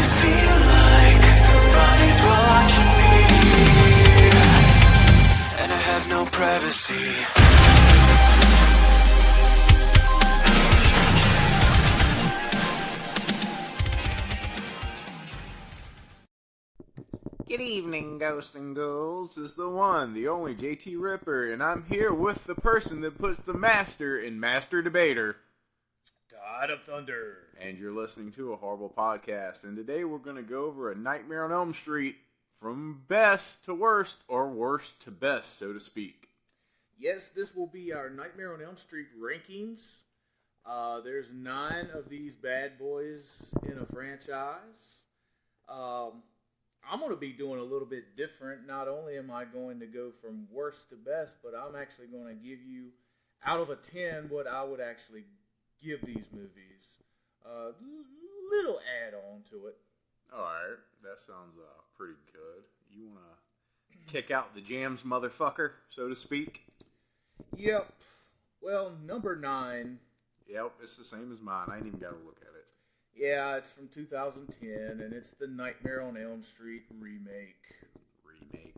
always feel like somebody's watching me, and I have no privacy. Good evening, ghosts and ghouls. This is the one, the only JT Ripper, and I'm here with the person that puts the master in Master Debater, God of Thunder. and you're listening to a horrible podcast. And today we're going to go over A Nightmare on Elm Street from best to worst, or worst to best, so to speak. Yes, this will be our Nightmare on Elm Street rankings. There's 9 of these bad boys in a franchise. I'm going to be doing a little bit different. Not only am I going to go from worst to best, but I'm actually going to give you, out of a 10, what I would actually give these movies. Little add-on to it. Alright, that sounds pretty good. You want to kick out the jams, motherfucker, so to speak? Yep. Well, number 9. Yep, it's the same as mine. I ain't even got to look at it. Yeah, it's from 2010, and it's the Nightmare on Elm Street remake.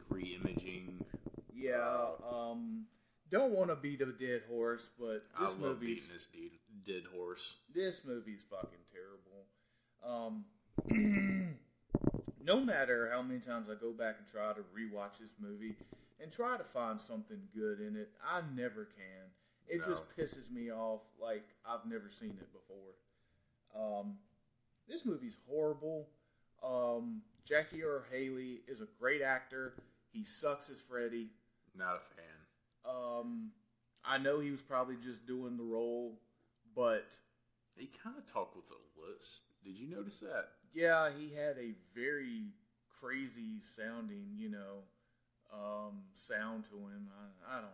Re-imaging. Yeah, don't want to beat a dead horse, but I love beating this dead horse. This movie's fucking terrible. No matter how many times I go back and try to rewatch this movie and try to find something good in it, I never can. It just pisses me off like I've never seen it before. This movie's horrible. Jackie Earle Haley is a great actor. He sucks as Freddy. Not a fan. I know he was probably just doing the role, but He kind of talked with a lisp. Did you notice that? yeah, he had a very crazy sounding, sound to him. I don't know.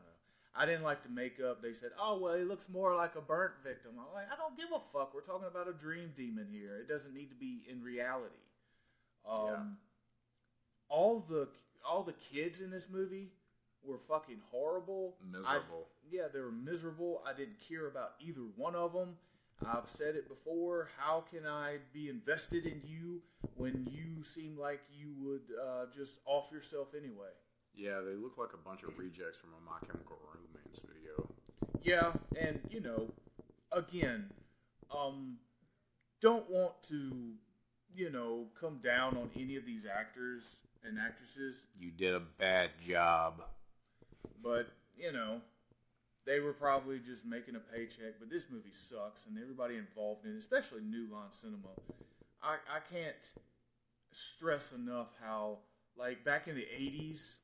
I didn't like the makeup. They said, oh, well, he looks more like a burnt victim. I'm like, I don't give a fuck. We're talking about a dream demon here. It doesn't need to be in reality. All the kids in this movie were fucking horrible. Miserable. They were miserable. I didn't care about either one of them. I've said it before. How can I be invested in you when you seem like you would just off yourself anyway? Yeah, they look like a bunch of rejects from a My Chemical Romance video. Yeah, and, again, don't want to, come down on any of these actors and actresses. You did a bad job. But, they were probably just making a paycheck. But this movie sucks, and everybody involved in it, especially New Line Cinema. I can't stress enough how, like, back in the 80s,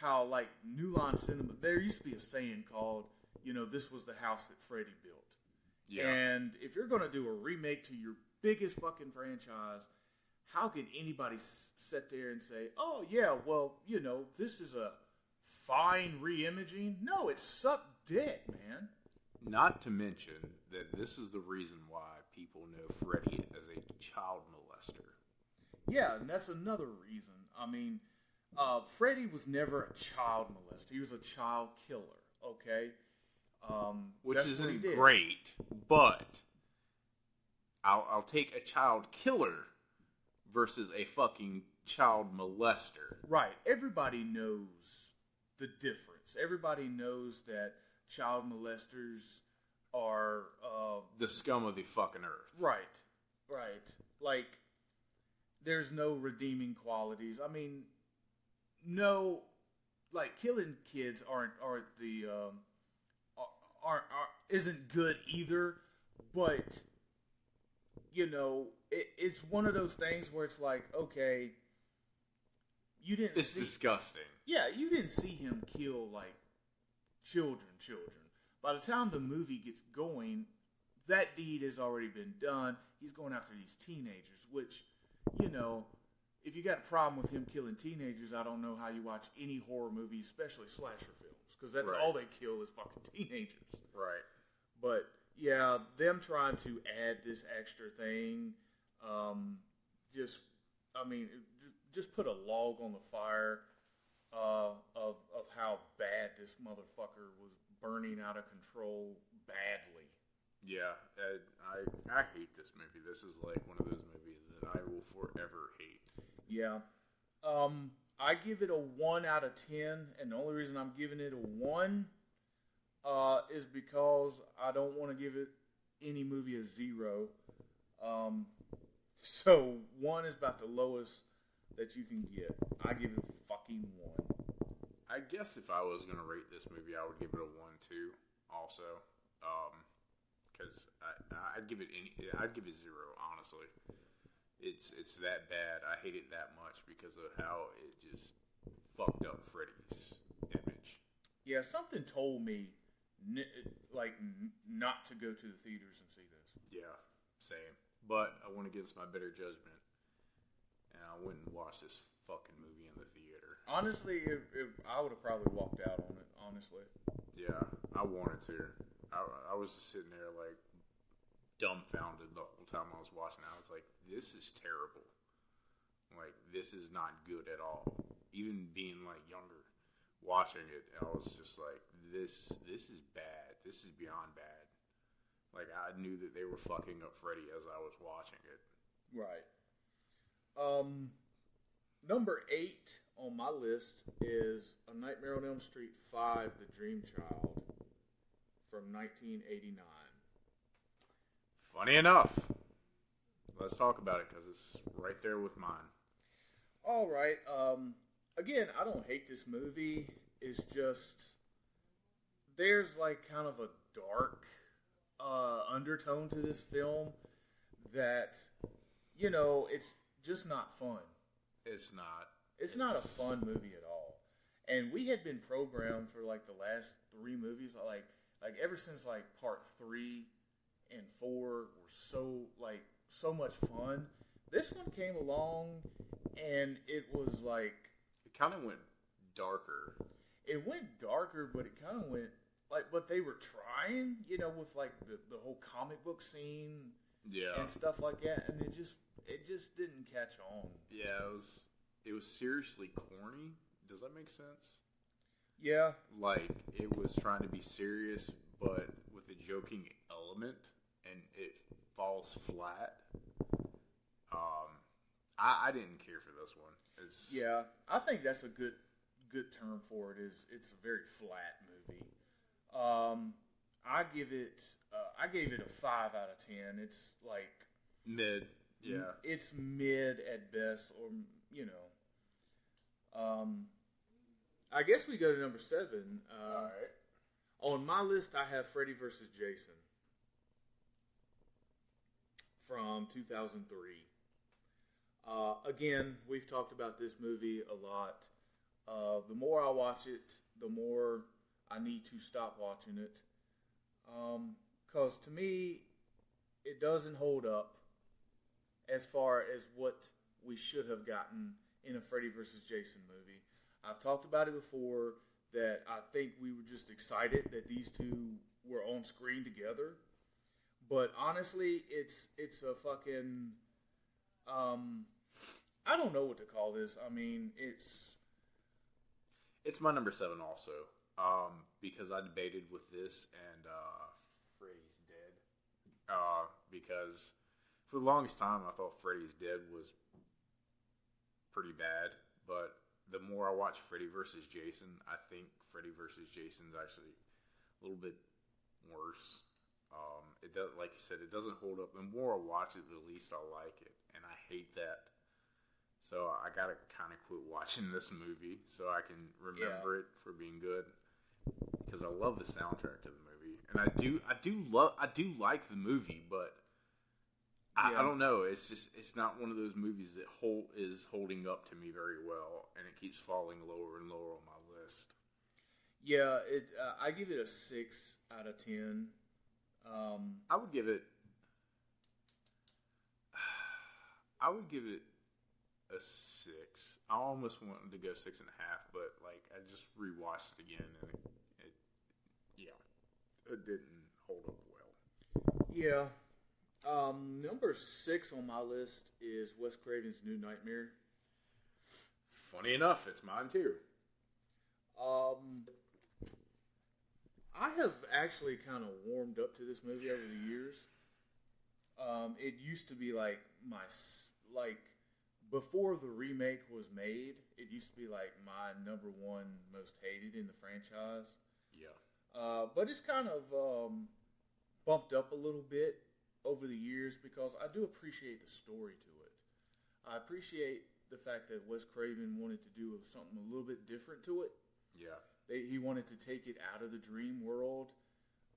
how, like, New Line Cinema, there used to be a saying called, this was the house that Freddy built. Yeah. And if you're going to do a remake to your biggest fucking franchise, how can anybody sit there and say, oh, yeah, well, this is a fine re-imaging? No, it sucked dick, man. Not to mention that this is the reason why people know Freddy as a child molester. Yeah, and that's another reason. I mean, Freddy was never a child molester. He was a child killer, okay? Which that's isn't great, but I'll take a child killer versus a fucking child molester. Right. Everybody knows the difference. Everybody knows that child molesters are the scum of the fucking earth. Right. Like, there's no redeeming qualities. I mean, no, like, killing kids isn't good either, but it's one of those things where it's like, okay, It's disgusting. Yeah, you didn't see him kill, like, children. By the time the movie gets going, that deed has already been done. He's going after these teenagers, which, if you got a problem with him killing teenagers, I don't know how you watch any horror movie, especially slasher films, because that's all they kill is fucking teenagers. Right. But, yeah, them trying to add this extra thing, just put a log on the fire of how bad this motherfucker was burning out of control badly. Yeah, I hate this movie. This is like one of those movies that I will forever hate. Yeah. I give it a 1 out of 10, and the only reason I'm giving it a 1 is because I don't want to give it any movie a 0. So 1 is about the lowest that you can get. I give it a fucking 1. I guess if I was going to rate this movie, I would give it a 1 too. Also, because I'd give it 0. Honestly, it's that bad. I hate it that much because of how it just fucked up Freddy's image. Yeah, something told me not to go to the theaters and see this. Yeah, same. But I went against my better judgment, and I went and watched this fucking movie in the theater. Honestly, if I would have probably walked out on it. Honestly. Yeah, I wanted to. I was just sitting there like dumbfounded the whole time I was watching. I was like, "This is terrible. Like, this is not good at all." Even being like younger, watching it, I was just like, "This is bad. This is beyond bad." Like, I knew that they were fucking up Freddy as I was watching it. Right. Number 8 on my list is A Nightmare on Elm Street 5, The Dream Child, from 1989. Funny enough, let's talk about it because it's right there with mine. All right. Again, I don't hate this movie. It's just there's like kind of a dark undertone to this film that, it's just not fun. It's not. It's not a fun movie at all. And we had been programmed for like the last 3 movies, like ever since like part 3 and 4 were so much fun. This one came along and it was like, it kind of went darker. It went darker, but it kind of went but they were trying, with like the whole comic book scene, yeah, and stuff like that, and it just didn't catch on. Yeah, it was seriously corny. Does that make sense? Yeah, like it was trying to be serious, but with a joking element, and it falls flat. I didn't care for this one. Yeah, I think that's a good term for it. It's a very flat movie. I gave it a 5 out of 10. It's like mid. Yeah, it's mid at best, or I guess we go to number 7. All right. On my list, I have Freddy vs. Jason from 2003. Again, we've talked about this movie a lot. The more I watch it, the more I need to stop watching it. Because to me, it doesn't hold up as far as what we should have gotten in a Freddy vs. Jason movie. I've talked about it before that I think we were just excited that these two were on screen together. But honestly, it's a fucking... I don't know what to call this. I mean, it's my number 7 also. Because I debated with this and Freddy's Dead. Because for the longest time, I thought Freddy's Dead was pretty bad. But the more I watch Freddy vs. Jason, I think Freddy vs. Jason's actually a little bit worse. It does, like you said, it doesn't hold up. The more I watch it, the least I like it, and I hate that. So I gotta kind of quit watching this movie so I can remember it for being good. Because I love the soundtrack to the movie, and I do like the movie, but I don't know. It's not one of those movies that is holding up to me very well, and it keeps falling lower and lower on my list. Yeah, I give it a 6 out of 10. I would give it a 6. I almost wanted to go 6.5, but like I just rewatched it again, and it didn't hold up well. Yeah. Number 6 on my list is Wes Craven's New Nightmare. Funny enough, it's mine too. I have actually kind of warmed up to this movie over the years. It used to be like like before the remake was made, it used to be like my number one most hated in the franchise. Yeah. But it's kind of bumped up a little bit over the years because I do appreciate the story to it. I appreciate the fact that Wes Craven wanted to do something a little bit different to it. Yeah. He wanted to take it out of the dream world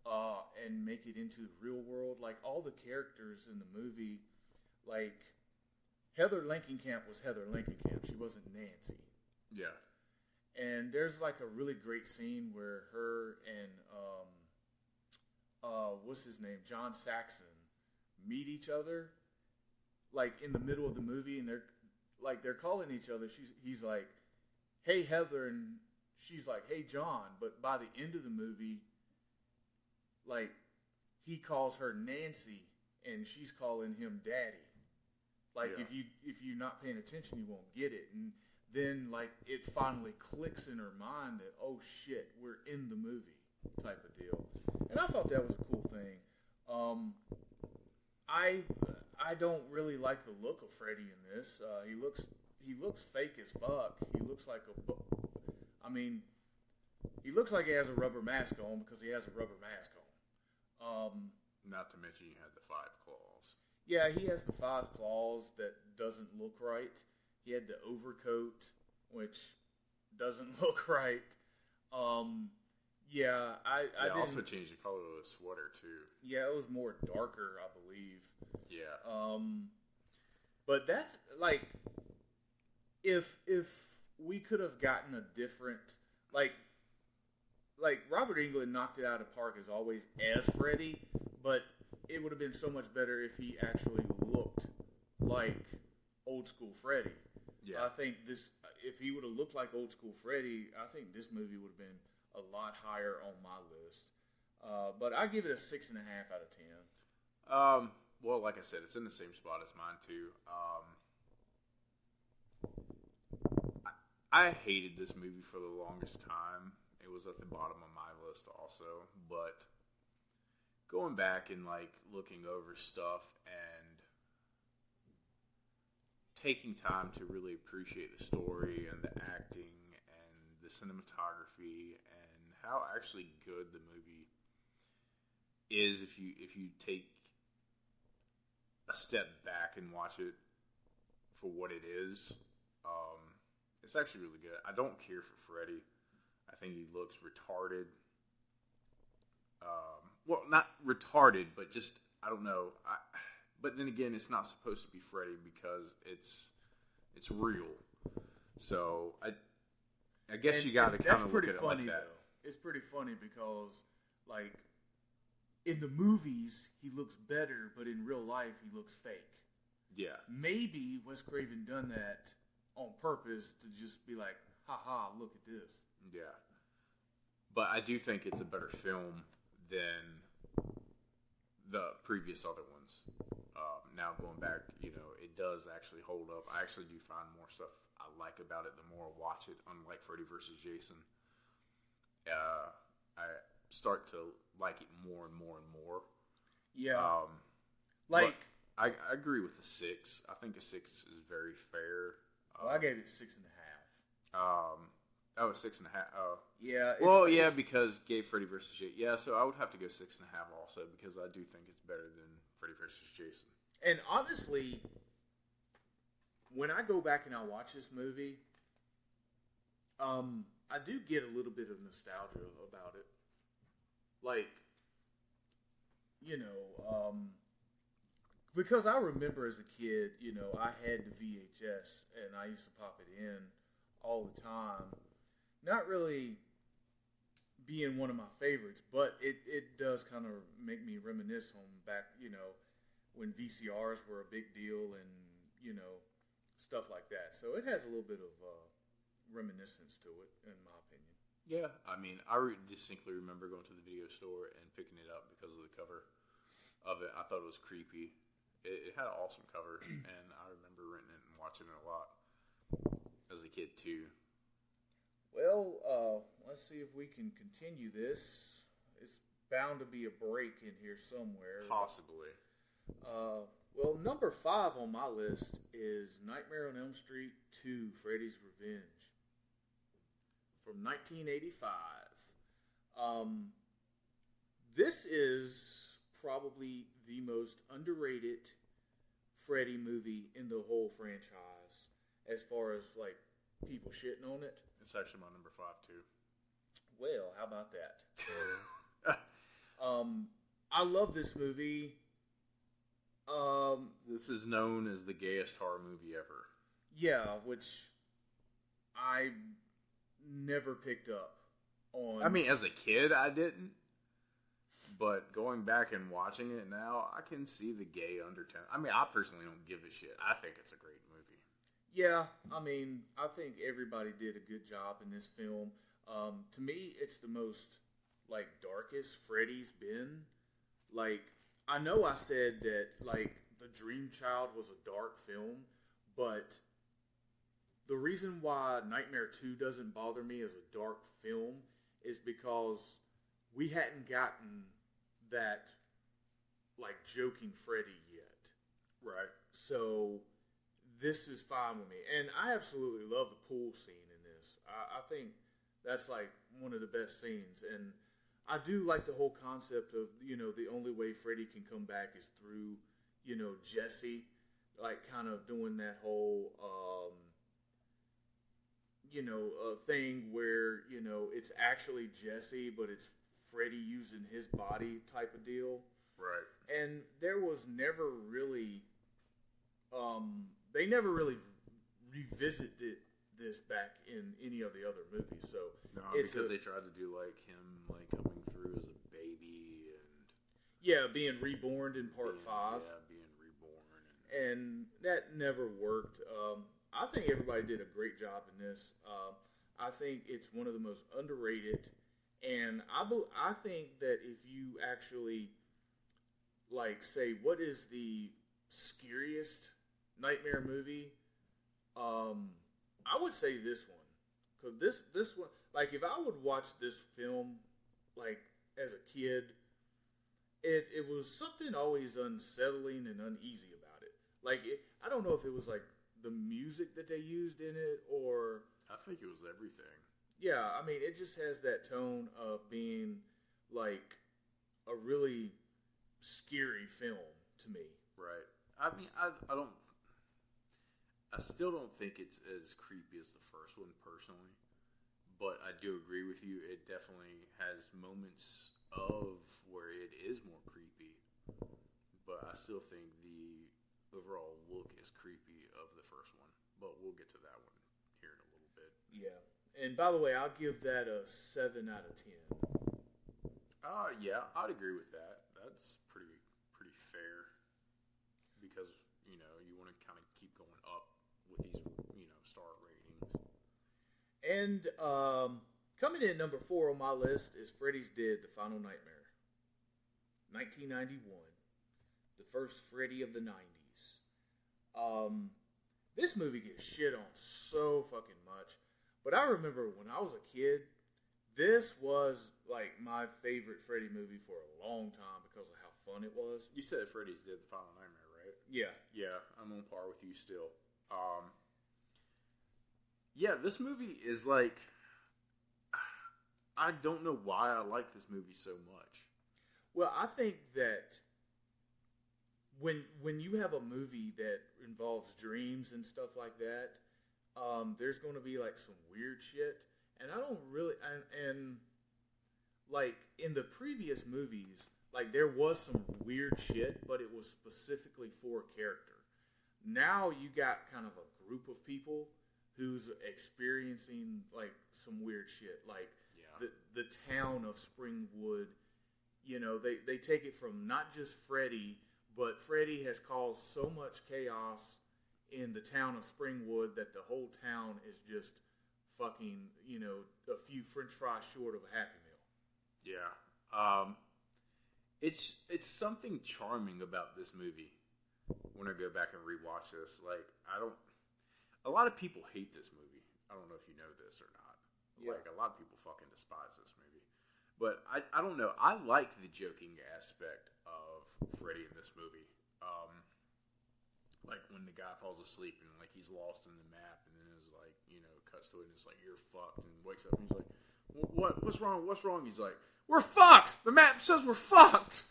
and make it into the real world. Like all the characters in the movie, like Heather Langenkamp was Heather Langenkamp. She wasn't Nancy. Yeah. And there's like a really great scene where her and what's his name, John Saxon, meet each other, like in the middle of the movie, and they're calling each other. He's like, "Hey Heather," and she's like, "Hey John." But by the end of the movie, like he calls her Nancy, and she's calling him Daddy. Like if you're not paying attention, you won't get it. And then like it finally clicks in her mind that, oh shit, we're in the movie type of deal. And I thought that was a cool thing. I don't really like the look of Freddy in this. He looks fake as fuck. He looks like he looks like he has a rubber mask on because he has a rubber mask on. Not to mention you had the 5 claws. Yeah, he has the 5 claws that doesn't look right. He had the overcoat, which doesn't look right. Yeah, I didn't, also changed the color of the sweater too. Yeah, it was more darker, I believe. Yeah. But that's like, if we could have gotten a different, like Robert Englund knocked it out of the park as always as Freddy, but it would have been so much better if he actually looked like old school Freddy. Yeah. I think if he would have looked like old school Freddy, I think this movie would have been a lot higher on my list. But I give it a 6.5 out of 10. Well, like I said, it's in the same spot as mine too. I hated this movie for the longest time. It was at the bottom of my list also, but going back and like looking over stuff and taking time to really appreciate the story and the acting and the cinematography and how actually good the movie is if you take a step back and watch it for what it is. It's actually really good. I don't care for Freddy. I think he looks retarded. Well, not retarded, but just, I don't know. But then again, it's not supposed to be Freddy because it's real. So I guess you got to kind of look at it like that. Though. It's pretty funny because, like, in the movies he looks better, but in real life he looks fake. Yeah. Maybe Wes Craven done that on purpose to just be like, haha, look at this. Yeah. But I do think it's a better film than the previous other ones. Now going back, it does actually hold up. I actually do find more stuff I like about it the more I watch it, unlike Freddy vs. Jason. I start to like it more and more and more. Yeah. I agree with the 6. I think a 6 is very fair. Well, I gave it 6.5. 6.5. Oh, yeah. Yeah, because gave Freddy vs. Jason. Yeah, so I would have to go 6.5 also because I do think it's better than Freddy vs. Jason. And honestly, when I go back and I watch this movie, I do get a little bit of nostalgia about it. Like, because I remember as a kid, I had the VHS and I used to pop it in all the time. Not really being one of my favorites, but it does kind of make me reminisce on back, when VCRs were a big deal and, stuff like that. So it has a little bit of reminiscence to it, in my opinion. Yeah, I mean, I distinctly remember going to the video store and picking it up because of the cover of it. I thought it was creepy. It had an awesome cover, and I remember renting it and watching it a lot as a kid, too. Well, let's see if we can continue this. It's bound to be a break in here somewhere. Possibly. Well, number 5 on my list is Nightmare on Elm Street 2: Freddy's Revenge from 1985. This is probably the most underrated Freddy movie in the whole franchise, as far as like people shitting on it. It's actually my number 5 too. Well, how about that? I love this movie. This is known as the gayest horror movie ever. Yeah, which I never picked up on. I mean, as a kid, I didn't. But going back and watching it now, I can see the gay undertone. I mean, I personally don't give a shit. I think it's a great movie. Yeah, I mean, I think everybody did a good job in this film. To me, it's the most, like, darkest Freddy's been. Like, I know I said that, like, The Dream Child was a dark film, but the reason why Nightmare 2 doesn't bother me as a dark film is because we hadn't gotten that, like, joking Freddy yet. Right. So this is fine with me. And I absolutely love the pool scene in this. I think that's, like, one of the best scenes. And I do like the whole concept of, you know, the only way Freddy can come back is through, you know, Jesse. Like, kind of doing that whole, thing where, you know, it's actually Jesse, but it's Freddy using his body type of deal. Right. And there was never really, they never really revisited this back in any of the other movies. So no, because they tried to do like him like coming through as a baby and being reborn in part 5. Yeah, being reborn, and that never worked. I think everybody did a great job in this. I think it's one of the most underrated, and I think that if you actually like say what is the scariest Nightmare movie, I would say this one, because this one, like, if I would watch this film like as a kid, it was something always unsettling and uneasy about it. Like, I don't know if it was like the music that they used in it, or I think it was everything. Yeah, I mean, it just has that tone of being like a really scary film to me. Right. I mean, I still don't think it's as creepy as the first one, personally. But I do agree with you. It definitely has moments of where it is more creepy. But I still think the overall look is creepy of the first one. But we'll get to that one here in a little bit. Yeah. And by the way, I'll give that a 7 out of 10. Yeah, I'd agree with that. That's pretty fair. Because, you know, you want to kind of keep going up with these, you know, star ratings. And coming in at number 4 on my list is Freddy's Dead: The Final Nightmare. 1991. The first Freddy of the 90s. This movie gets shit on so fucking much. But I remember when I was a kid, this was like my favorite Freddy movie for a long time because of how fun it was. You said Freddy's Dead: The Final Nightmare, right? Yeah. Yeah, I'm on par with you still. Yeah, this movie is like, I don't know why I like this movie so much. Well, I think that when you have a movie that involves dreams and stuff like that, there's going to be like some weird shit, and I don't really and like in the previous movies, like there was some weird shit, but it was specifically for a character. Now you got kind of a group of people who's experiencing like some weird shit, like the town of Springwood. You know, they take it from not just Freddy, but Freddy has caused so much chaos in the town of Springwood that the whole town is just fucking, you know, a few French fries short of a Happy Meal. Yeah. It's something charming about this movie when I go back and rewatch this. Like, a lot of people hate this movie. I don't know if you know this or not. Yeah. Like, a lot of people fucking despise this movie. But I don't know. I like the joking aspect of Freddy in this movie. like when the guy falls asleep and like he's lost in the map, and then it's like, you know, cuts to it and it's like, you're fucked, and wakes up and he's like, what's wrong? He's like, we're fucked. The map says we're fucked.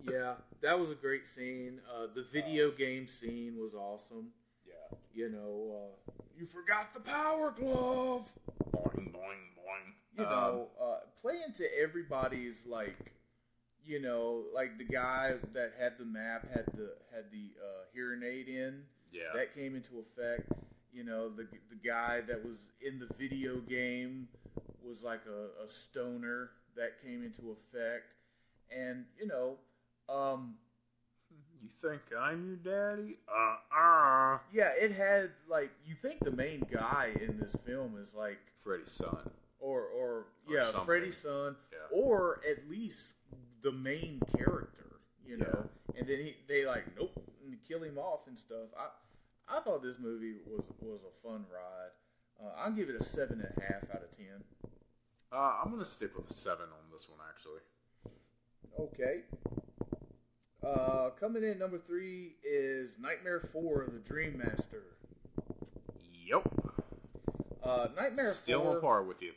Yeah, that was a great scene. The video game scene was awesome. Yeah. You know, you forgot the power glove. Boing, boing, boing. You know, playing to everybody's, like, you know, like the guy that had the map had the hearing aid in. Yeah. That came into effect. You know, the guy that was in the video game was like a stoner. That came into effect. And, you know, you think I'm your daddy? Yeah, it had, like, you think the main guy in this film is like Freddy's son. Or yeah, something. Freddy's son, Yeah. or at least the main character, you know. Yeah. And then they like, nope, and kill him off and stuff. I thought this movie was a fun ride. I'll give it a 7.5 out of 10. I'm gonna stick with a 7 on this one, actually. Okay. Coming in number 3 is Nightmare 4: The Dream Master. Yep. Nightmare Still 4. on par with you.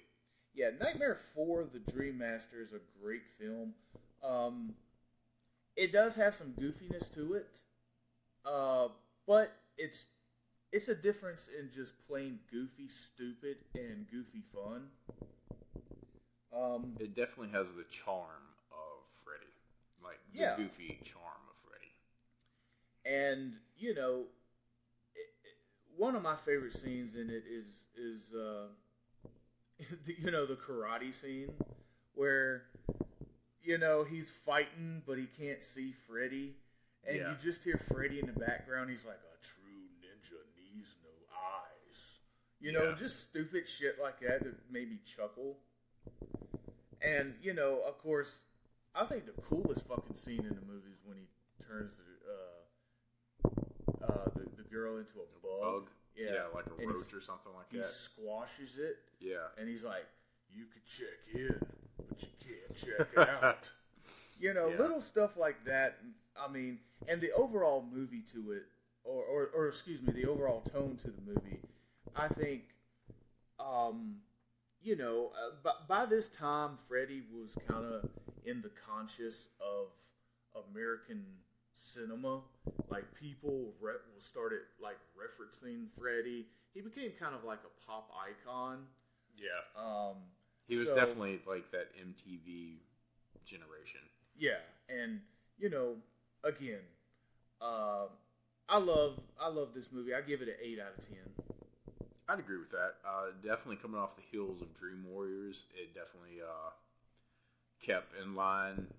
Yeah, Nightmare 4: The Dream Master is a great film. It does have some goofiness to it, but it's a difference in just plain goofy, stupid, and goofy fun. It definitely has the charm of Freddy, like the Yeah. goofy charm of Freddy. And you know, one of my favorite scenes in it is you know, the karate scene where, you know, he's fighting but he can't see Freddy, and Yeah. you just hear Freddy in the background. He's like, a true ninja needs no eyes. You know, Yeah. just stupid shit like that made me chuckle. And, you know, of course, I think the coolest fucking scene in the movie is when he turns the girl into a bug. Yeah, like a And roach or something like he that. squashes it, Yeah. and he's like, you can check in, but you can't check out. You know, Yeah. little stuff like that. I mean, and the overall movie to it, or excuse me, the overall tone to the movie, I think, you know, by this time, Freddy was kind of in the conscious of American cinema. Like, people started, like, referencing Freddy. He became kind of like a pop icon. Yeah. He was so- definitely like that MTV generation. Yeah, and you know, again, I love this movie. I give it an 8 out of 10. I'd agree with that. Definitely coming off the heels of Dream Warriors, it definitely kept in line.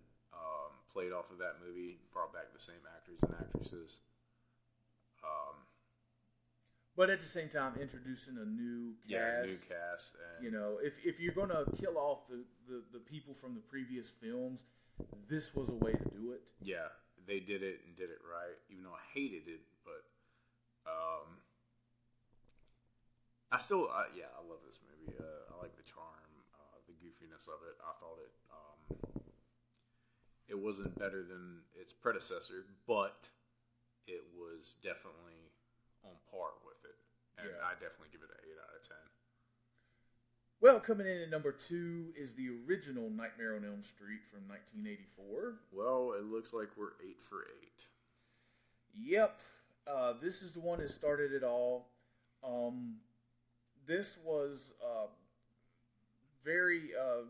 Played off of that movie, brought back the same actors and actresses. But at the same time, introducing a new cast. Yeah, new cast. And You know, if you're gonna kill off the people from the previous films, this was a way to do it. yeah, they did it and did it right. Even though I hated it, but I still, I love this movie. I like the charm, the goofiness of it. I thought it wasn't better than its predecessor, but it was definitely on par with it. And Yeah. I definitely give it an 8 out of 10. Well, coming in at number 2 is the original Nightmare on Elm Street from 1984. Well, it looks like we're 8 for 8. Yep. This is the one that started it all. This was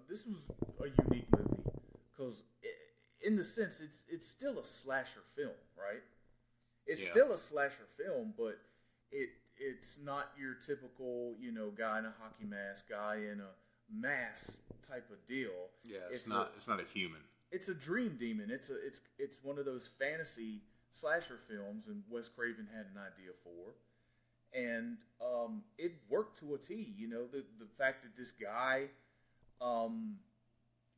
this was a unique movie because, in the sense, it's still a slasher film, right? It's Yeah. still a slasher film, but it's not your typical, you know, guy in a hockey mask, guy in a mask type of deal. Yeah, it's not a human. It's a dream demon. It's one of those fantasy slasher films, and Wes Craven had an idea for, and it worked to a T. You know, the fact that this guy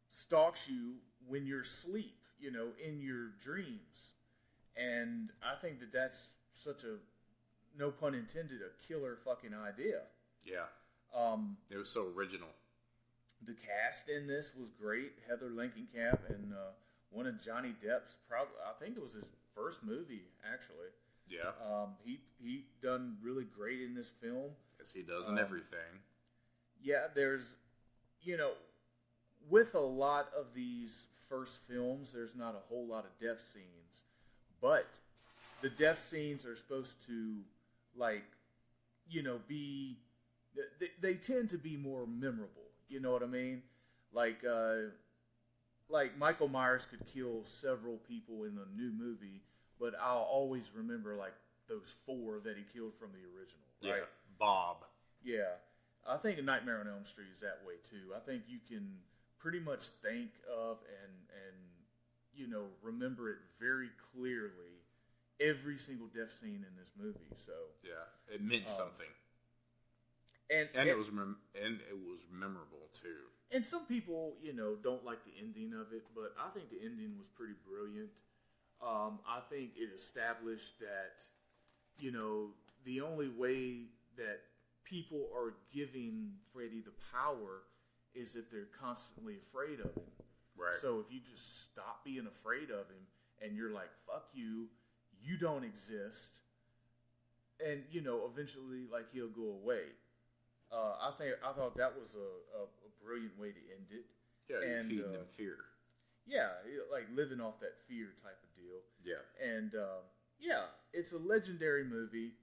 stalks you when you're asleep, you know, in your dreams, and I think that that's such a, no pun intended, a killer fucking idea. Yeah. It was so original. The cast in this was great. Heather Langenkamp and one of Johnny Depp's, I think it was his first movie, actually. Yeah. He done really great in this film. Yes, he does in everything. Yeah, there's, with a lot of these first films, there's not a whole lot of death scenes, but the death scenes are supposed to, be, they tend to be more memorable. You know what I mean? Like Michael Myers could kill several people in the new movie, but I'll always remember those 4 that he killed from the original. Right? Yeah, Bob. Yeah, I think A Nightmare on Elm Street is that way too. I think you can pretty much think of and remember it very clearly every single death scene in this movie. So yeah, it meant something, and it was memorable too. And some people, don't like the ending of it, but I think the ending was pretty brilliant. I think it established that, the only way that people are giving Freddy the power is if they're constantly afraid of him. Right. So if you just stop being afraid of him and you're like, fuck you, you don't exist, and, eventually, he'll go away. I thought that was a brilliant way to end it. Yeah, you're feeding them fear. Yeah, living off that fear type of deal. Yeah. And, it's a legendary movie.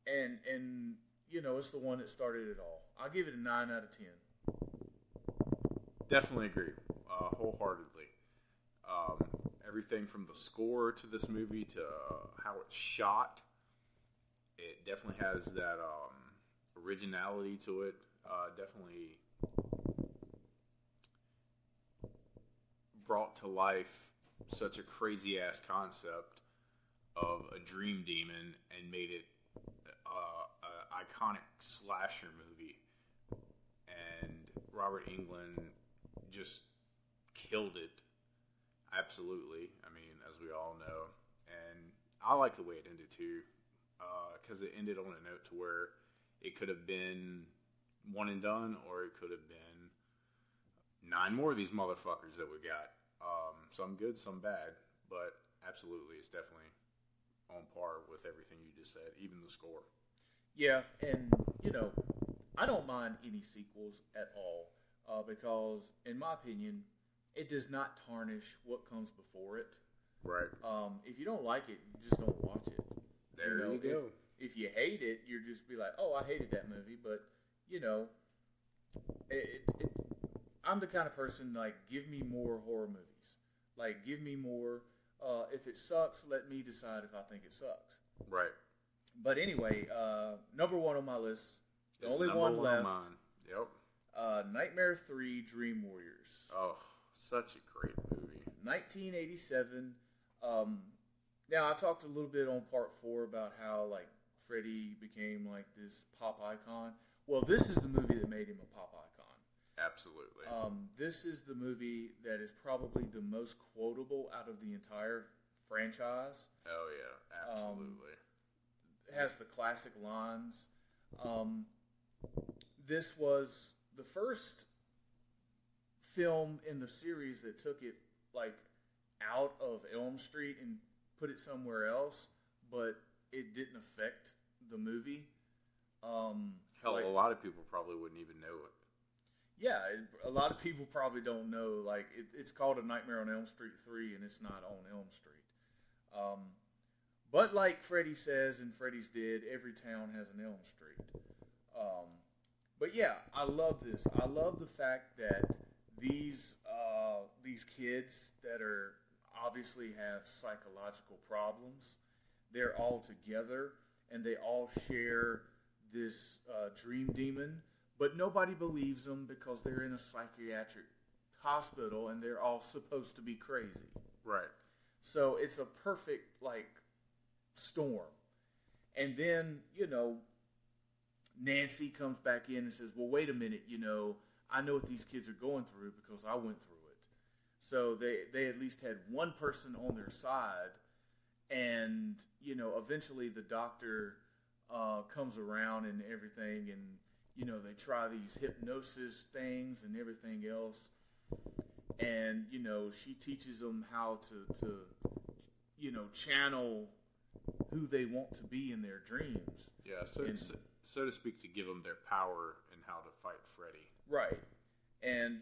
And it's the one that started it all. I'll give it a 9 out of 10. Definitely agree. Wholeheartedly. Everything from the score to this movie to how it's shot, it definitely has that originality to it. Definitely brought to life such a crazy ass concept of a dream demon and made it an iconic slasher movie. And Robert Englund just killed it. Absolutely. I mean, as we all know. And I like the way it ended too. Because it ended on a note to where it could have been one and done, or it could have been 9 more of these motherfuckers that we got. Some good, some bad, but absolutely, it's definitely on par with everything you just said, even the score. Yeah, and, I don't mind any sequels at all, because, in my opinion, it does not tarnish what comes before it. Right. If you don't like it, just don't watch it. There you go. If you hate it, you're just be like, oh, I hated that movie, but, I'm the kind of person, give me more horror movies. Give me more. If it sucks, let me decide if I think it sucks. Right. But anyway, number 1 on my list, the It's only number one 1 left. on mine. Yep. Nightmare 3: Dream Warriors. Oh, such a great movie. 1987. Now, I talked a little bit on part 4 about how, Freddy became, this pop icon. Well, this is the movie that made him a pop icon. Absolutely. This is the movie that is probably the most quotable out of the entire franchise. Oh, yeah. Absolutely. It has the classic lines. This was the first film in the series that took it, out of Elm Street and put it somewhere else, but it didn't affect the movie. Hell, a lot of people probably wouldn't even know it. Yeah, a lot of people probably don't know. It's called A Nightmare on Elm Street 3, and it's not on Elm Street. But like Freddy says, and Freddy's Dead, every town has an Elm Street. But yeah, I love this. I love the fact that these kids that are obviously have psychological problems, they're all together, and they all share this dream demon. But nobody believes them because they're in a psychiatric hospital and they're all supposed to be crazy. Right. So it's a perfect, storm. And then, Nancy comes back in and says, well, wait a minute, I know what these kids are going through because I went through it. So they at least had one person on their side. And, eventually the doctor comes around and everything, and they try these hypnosis things and everything else. And, she teaches them how to channel who they want to be in their dreams. Yeah, so to speak, to give them their power and how to fight Freddy. Right. And,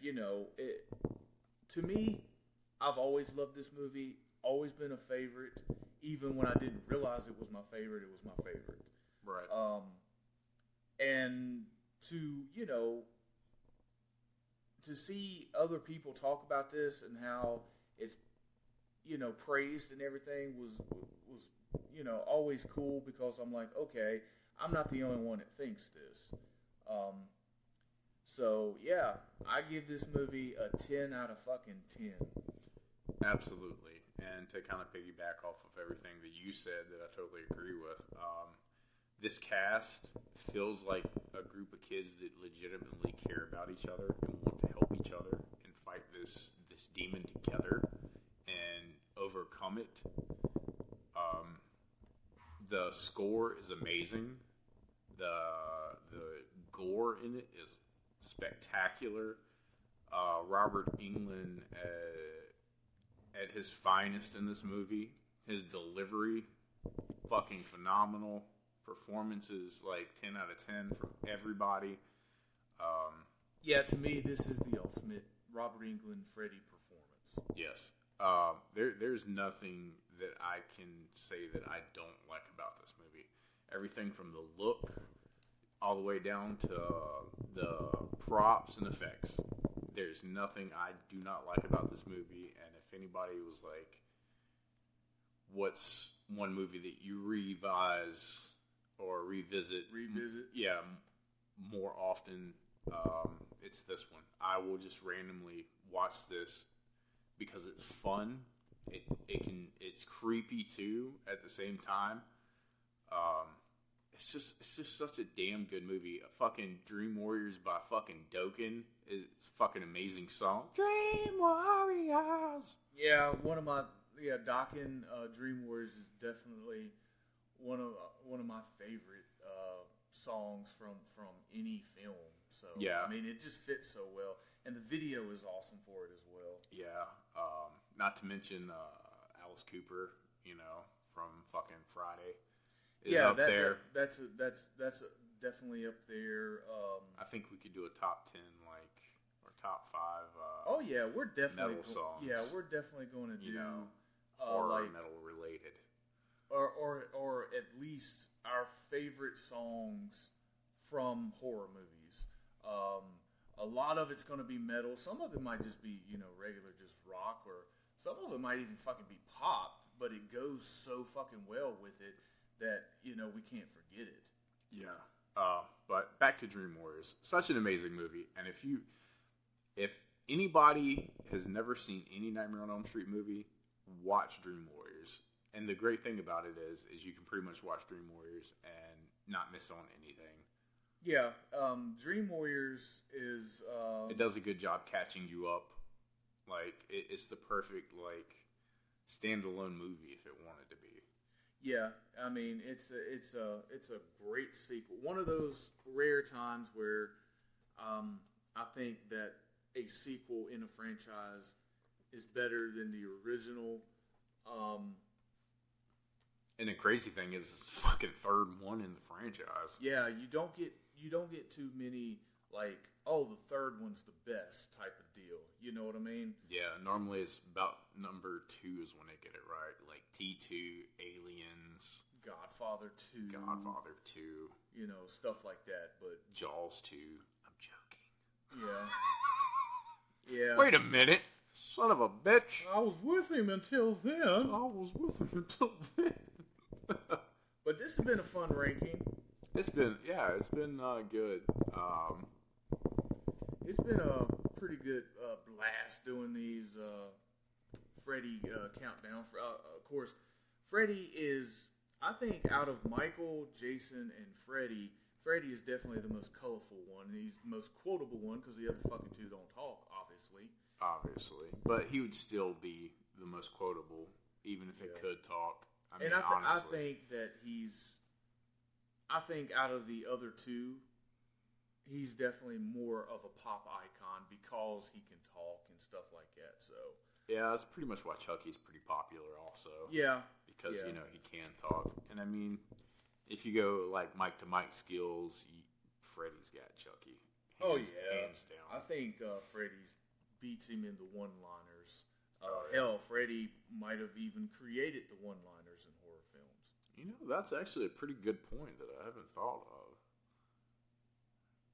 to me, I've always loved this movie, always been a favorite. Even when I didn't realize it was my favorite, it was my favorite. Right. And to, to see other people talk about this and how it's, praised and everything was always cool, because I'm like, okay, I'm not the only one that thinks this. So yeah, I give this movie a 10 out of fucking 10. Absolutely. And to kind of piggyback off of everything that you said that I totally agree with, this cast feels like a group of kids that legitimately care about each other and want to help each other and fight this demon together and overcome it. The score is amazing. The gore in it is spectacular. Robert Englund at his finest in this movie. His delivery, fucking phenomenal. Performances like 10 out of 10 from everybody. Yeah, to me, this is the ultimate Robert Englund Freddy performance. Yes. There's nothing that I can say that I don't like about this movie. Everything from the look all the way down to the props and effects. There's nothing I do not like about this movie. And if anybody was like, what's one movie that you revise or revisit? Yeah, more often, it's this one. I will just randomly watch this because it's fun. It's creepy too at the same time. It's just such a damn good movie. Fucking Dream Warriors by fucking Dokken is a fucking amazing song. Dream Warriors. Yeah, Dokken Dream Warriors is definitely one of my favorite songs from any film. So yeah, I mean, it just fits so well, and the video is awesome for it as well. Yeah, not to mention Alice Cooper, from fucking Friday. Is up there. That's definitely up there. I think we could do a top 10, or top 5. Oh yeah, we're definitely metal songs. Yeah, we're definitely going to do horror metal related, or at least our favorite songs from horror movies. A lot of it's going to be metal. Some of it might just be regular, just rock, or some of it might even fucking be pop. But it goes so fucking well with it that we can't forget it. Yeah. But back to Dream Warriors, such an amazing movie. And if anybody has never seen any Nightmare on Elm Street movie, watch Dream Warriors. And the great thing about it is you can pretty much watch Dream Warriors and not miss on anything. Yeah, Dream Warriors is... it does a good job catching you up. It's the perfect, standalone movie if it wanted to be. Yeah, I mean, it's a great sequel. One of those rare times where I think that a sequel in a franchise is better than the original. And the crazy thing is, it's the fucking third one in the franchise. Yeah, you don't get too many the third one's the best type of deal. You know what I mean? Yeah, normally it's about number 2 is when they get it right. Like T2, Aliens, Godfather 2, stuff like that. But Jaws 2. I'm joking. Yeah. Yeah. Wait a minute. Son of a bitch. I was with him until then. But this has been a fun ranking. It's been good. It's been a pretty good blast doing these Freddy countdown. Of course, Freddy is, I think, out of Michael, Jason, and Freddy is definitely the most colorful one. He's the most quotable one because the other fucking two don't talk, obviously. But he would still be the most quotable, even if it could talk. I mean, I think that I think out of the other two, he's definitely more of a pop icon because he can talk and stuff like that. So yeah, that's pretty much why Chucky's pretty popular also. Yeah, because Yeah. he can talk. And I mean, if you go like mic to mic skills, Freddy's got Chucky. Hands down. I think Freddy beats him in the one-liners. Hell, Freddy might have even created the one-liners in horror films. That's actually a pretty good point that I haven't thought of.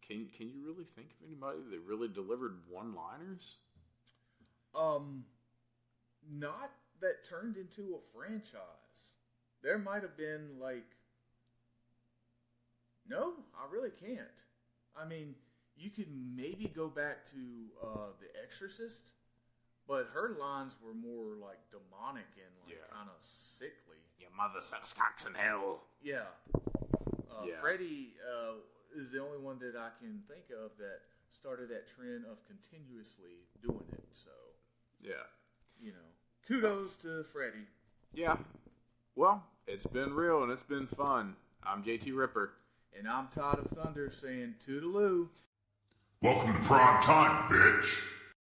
Can you really think of anybody that really delivered one-liners? Not that turned into a franchise. There might have been no, I really can't. I mean, you could maybe go back to The Exorcist, but her lines were more like demonic and kind of sickly. Your mother sucks cocks in hell. Yeah. Freddy is the only one that I can think of that started that trend of continuously doing it. So, kudos to Freddy. Yeah. Well, it's been real and it's been fun. I'm JT Ripper. And I'm Todd of Thunder saying toodaloo. Welcome to prime time, bitch.